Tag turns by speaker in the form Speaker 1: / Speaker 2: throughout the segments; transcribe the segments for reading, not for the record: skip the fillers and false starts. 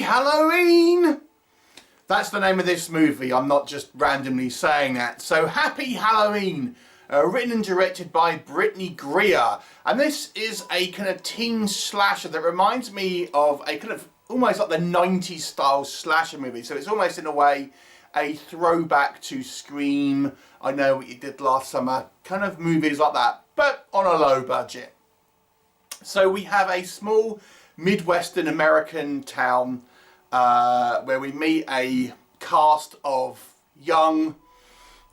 Speaker 1: Halloween! That's the name of this movie. I'm not just randomly saying that. So Happy Halloween, written and directed by Brittany Greer. And this is a kind of teen slasher that reminds me of a kind of almost like the 90s style slasher movie. So it's almost in a way a throwback to Scream, I Know What You Did Last Summer, kind of movies like that, but on a low budget. So we have a small midwestern American town where we meet a cast of young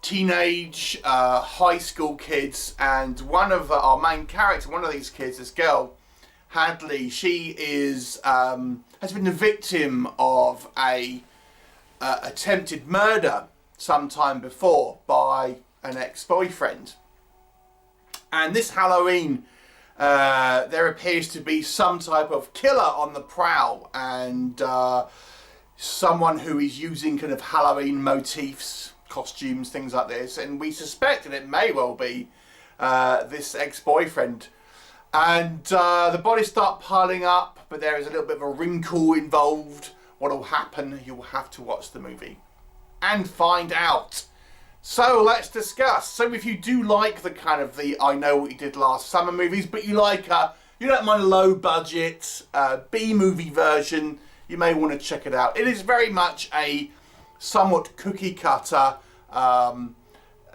Speaker 1: teenage high school kids, and one of our main characters, one of these kids, this girl Hadley, she is has been the victim of a attempted murder sometime before by an ex-boyfriend. And this Halloween there appears to be some type of killer on the prowl, and someone who is using kind of Halloween motifs, costumes, things like this, and we suspect that it may well be this ex-boyfriend. And the bodies start piling up, but there is a little bit of a wrinkle involved. What will happen? You'll have to watch the movie and find out. So let's discuss. So if you do like the kind of the I Know What You Did Last Summer movies, but you like you don't mind a low budget B-movie version, you may want to check it out. It is very much a somewhat cookie cutter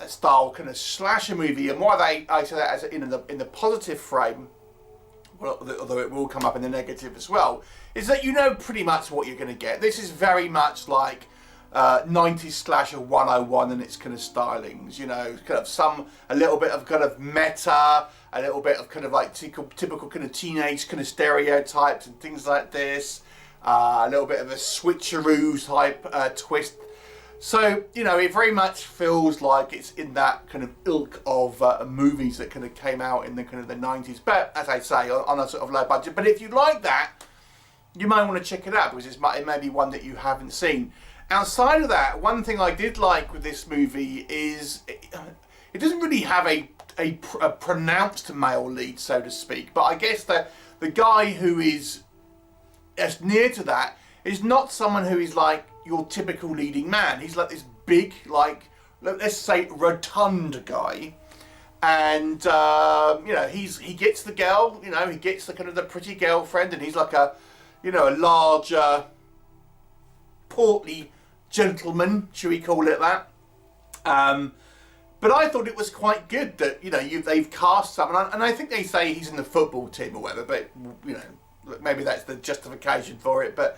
Speaker 1: style kind of slasher movie, and why I say that as in the positive frame, although it will come up in the negative as well, is that you know pretty much what you're going to get. This is very much like 90s slasher 101 and its kind of stylings, you know, kind of a little bit of kind of meta, a little bit of kind of like typical kind of teenage kind of stereotypes and things like this, a little bit of a switcheroo type twist. So, you know, it very much feels like it's in that kind of ilk of movies that kind of came out in the kind of the 90s, but as I say, on a sort of low budget. But if you like that, you might want to check it out, because it may be one that you haven't seen. Outside of that, one thing I did like with this movie is it doesn't really have a pronounced male lead, so to speak, but I guess that the guy who is as near to that is not someone who is like your typical leading man. He's like this big, like, let's say rotund guy, and you know, he gets the girl, you know, he gets the kind of the pretty girlfriend, and he's like a, you know, a large portly gentleman, should we call it that? But I thought it was quite good that, you know, they've cast someone, and I think they say he's in the football team or whatever, but, you know, maybe that's the justification for it. But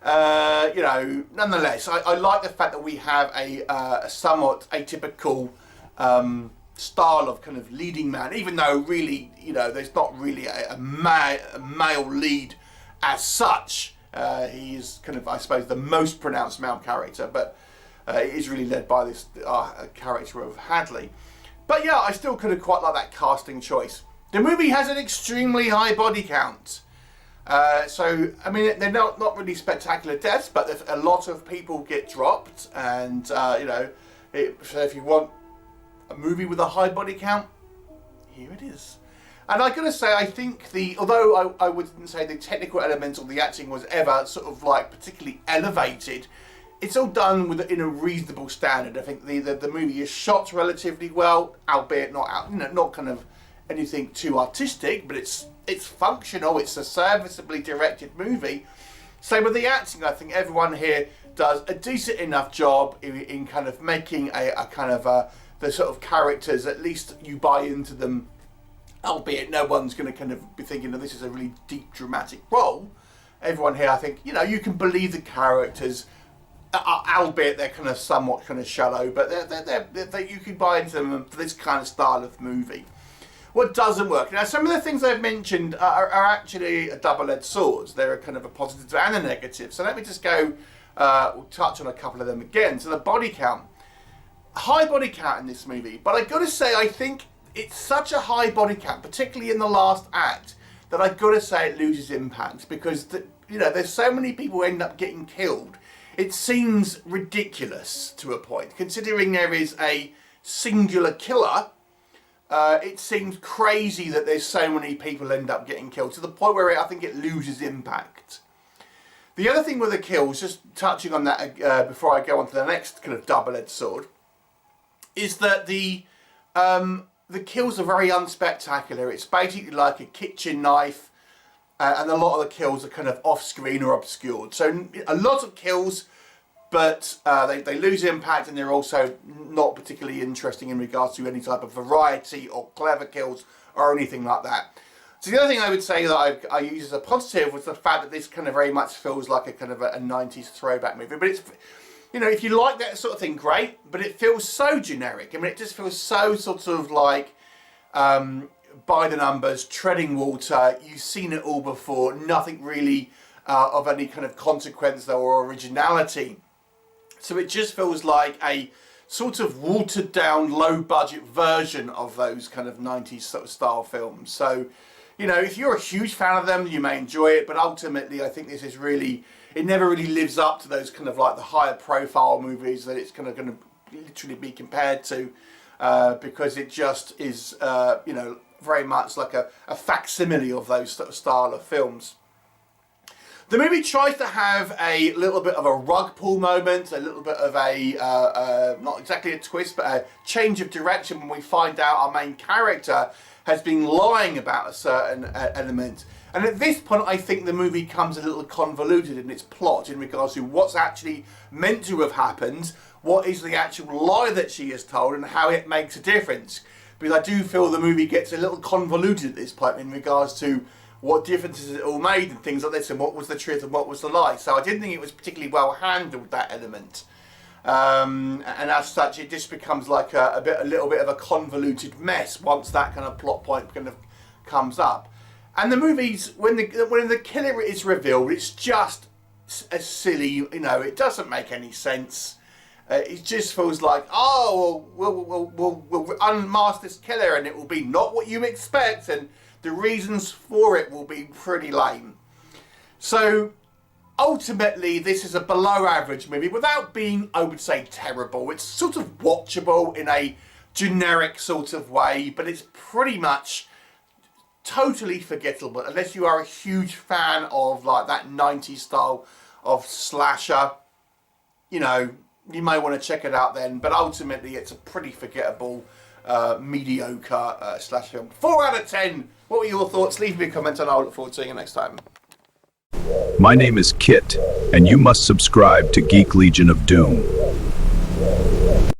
Speaker 1: you know, nonetheless, I like the fact that we have a somewhat atypical style of kind of leading man, even though really, you know, there's not really a male lead as such. He is kind of, I suppose, the most pronounced male character, but it is really led by this character of Hadley. But yeah, I still could have quite liked that casting choice. The movie has an extremely high body count. So, I mean, they're not really spectacular deaths, but a lot of people get dropped, and, you know, so if you want a movie with a high body count, here it is. And I gotta say, I think although I wouldn't say the technical elements or the acting was ever sort of like particularly elevated, it's all done in a reasonable standard. I think the movie is shot relatively well, albeit not kind of anything too artistic, but it's functional. It's a serviceably directed movie. Same with the acting. I think everyone here does a decent enough job in kind of making a kind of the sort of characters, at least you buy into them, albeit no one's going to kind of be thinking that this is a really deep dramatic role. Everyone here, I think, you know, you can believe the characters, albeit they're kind of somewhat kind of shallow, but they you can buy into them for this kind of style of movie. What doesn't work? Now, some of the things I've mentioned are actually a double-edged swords. They're a kind of a positive and a negative. So let me just go we'll touch on a couple of them again. So the body count. High body count in this movie. But I've got to say, I think it's such a high body count, particularly in the last act, that I've got to say it loses impact. Because, you know, there's so many people who end up getting killed. It seems ridiculous to a point. Considering there is a singular killer, it seems crazy that there's so many people end up getting killed, to the point where I think it loses impact. The other thing with the kills, just touching on that before I go on to the next kind of double-edged sword, is that the kills are very unspectacular. It's basically like a kitchen knife, and a lot of the kills are kind of off-screen or obscured. So a lot of kills, but they lose impact, and they're also not particularly interesting in regards to any type of variety or clever kills or anything like that. So the other thing I would say that I use as a positive was the fact that this kind of very much feels like a kind of a 90s throwback movie. But it's, you know, if you like that sort of thing, great. But it feels so generic. I mean, it just feels so sort of like by the numbers, treading water. You've seen it all before. Nothing really of any kind of consequence or originality. So it just feels like a sort of watered down, low budget version of those kind of 90s sort of style films. So, you know, if you're a huge fan of them, you may enjoy it, but ultimately I think this is really, it never really lives up to those kind of like the higher profile movies that it's kind of going to literally be compared to, because it just is, you know, very much like a facsimile of those sort of style of films. The movie tries to have a little bit of a rug pull moment, a little bit of a, not exactly a twist, but a change of direction when we find out our main character has been lying about a certain element. And at this point, I think the movie comes a little convoluted in its plot in regards to what's actually meant to have happened, what is the actual lie that she has told, and how it makes a difference. Because I do feel the movie gets a little convoluted at this point in regards to what differences it all made and things like this, and what was the truth and what was the lie. So I didn't think it was particularly well handled, that element. And as such, it just becomes like a little bit of a convoluted mess once that kind of plot point kind of comes up. And the movies, when the killer is revealed, it's just a silly, you know, it doesn't make any sense. It just feels like, oh, we'll unmask this killer, and it will be not what you expect, and the reasons for it will be pretty lame. So ultimately, this is a below average movie without being, I would say, terrible. It's sort of watchable in a generic sort of way, but it's pretty much totally forgettable unless you are a huge fan of like that 90s style of slasher. You know, you may want to check it out then, but ultimately it's a pretty forgettable, mediocre slasher film. 4 out of 10. What were your thoughts? Leave me a comment and I'll look forward to seeing you next time.
Speaker 2: My name is Kit, and you must subscribe to Geek Legion of Doom.